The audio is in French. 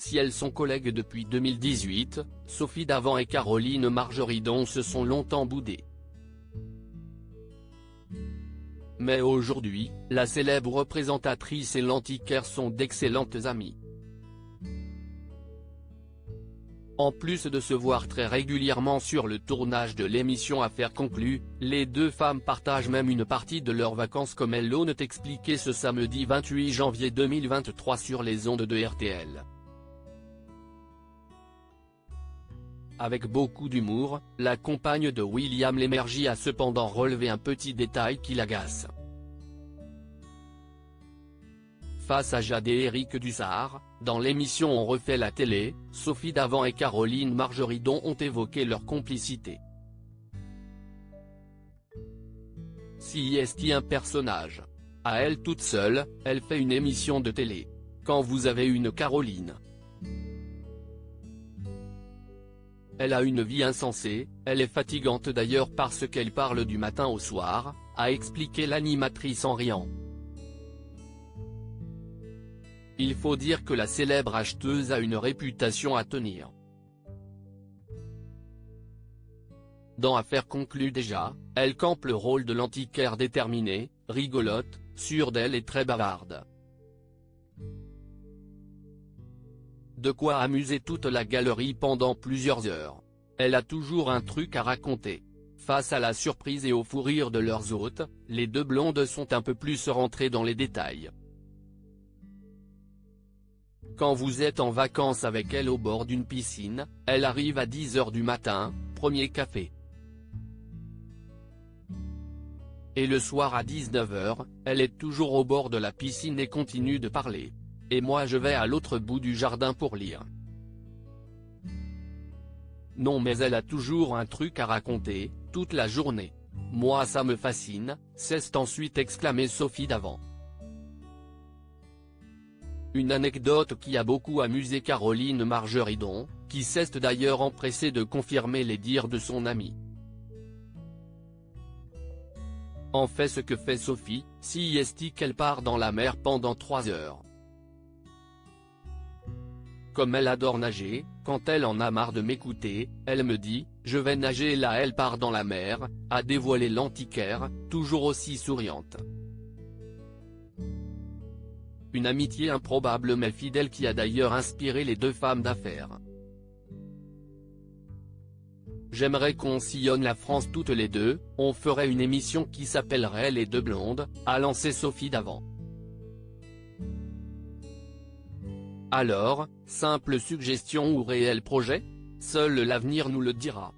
Si elles sont collègues depuis 2018, Sophie Davant et Caroline Margeridon se sont longtemps boudées. Mais aujourd'hui, la célèbre présentatrice et l'antiquaire sont d'excellentes amies. En plus de se voir très régulièrement sur le tournage de l'émission Affaires conclues, les deux femmes partagent même une partie de leurs vacances comme elles l'ont expliqué ce samedi 28 janvier 2023 sur les ondes de RTL. Avec beaucoup d'humour, la compagne de William Lémergie a cependant relevé un petit détail qui l'agace. Face à Jade et Éric Dussart, dans l'émission On refait la télé, Sophie Davant et Caroline Margeridon ont évoqué leur complicité. Si est un personnage. À elle toute seule, elle fait une émission de télé. Quand vous avez une Caroline. Elle a une vie insensée, elle est fatigante d'ailleurs parce qu'elle parle du matin au soir, a expliqué l'animatrice en riant. Il faut dire que la célèbre acheteuse a une réputation à tenir. Dans Affaires conclues déjà, elle campe le rôle de l'antiquaire déterminée, rigolote, sûre d'elle et très bavarde. De quoi amuser toute la galerie pendant plusieurs heures. Elle a toujours un truc à raconter. Face à la surprise et au fou rire de leurs hôtes, les deux blondes sont un peu plus rentrées dans les détails. Quand vous êtes en vacances avec elle au bord d'une piscine, elle arrive à 10 h du matin, premier café. Et le soir à 19 h, elle est toujours au bord de la piscine et continue de parler. Et moi je vais à l'autre bout du jardin pour lire. Non mais elle a toujours un truc à raconter, toute la journée. Moi ça me fascine, s'est ensuite exclamé Sophie Davant. Une anecdote qui a beaucoup amusé Caroline Margeridon, qui s'est d'ailleurs empressée de confirmer les dires de son amie. En fait ce que fait Sophie, si est qu'elle part dans la mer pendant 3 heures. Comme elle adore nager, quand elle en a marre de m'écouter, elle me dit « je vais nager » et là elle part dans la mer, a dévoilé l'antiquaire, toujours aussi souriante. Une amitié improbable mais fidèle qui a d'ailleurs inspiré les deux femmes d'affaires. J'aimerais qu'on sillonne la France toutes les deux, on ferait une émission qui s'appellerait Les Deux Blondes, a lancé Sophie Davant. Alors, simple suggestion ou réel projet? Seul l'avenir nous le dira.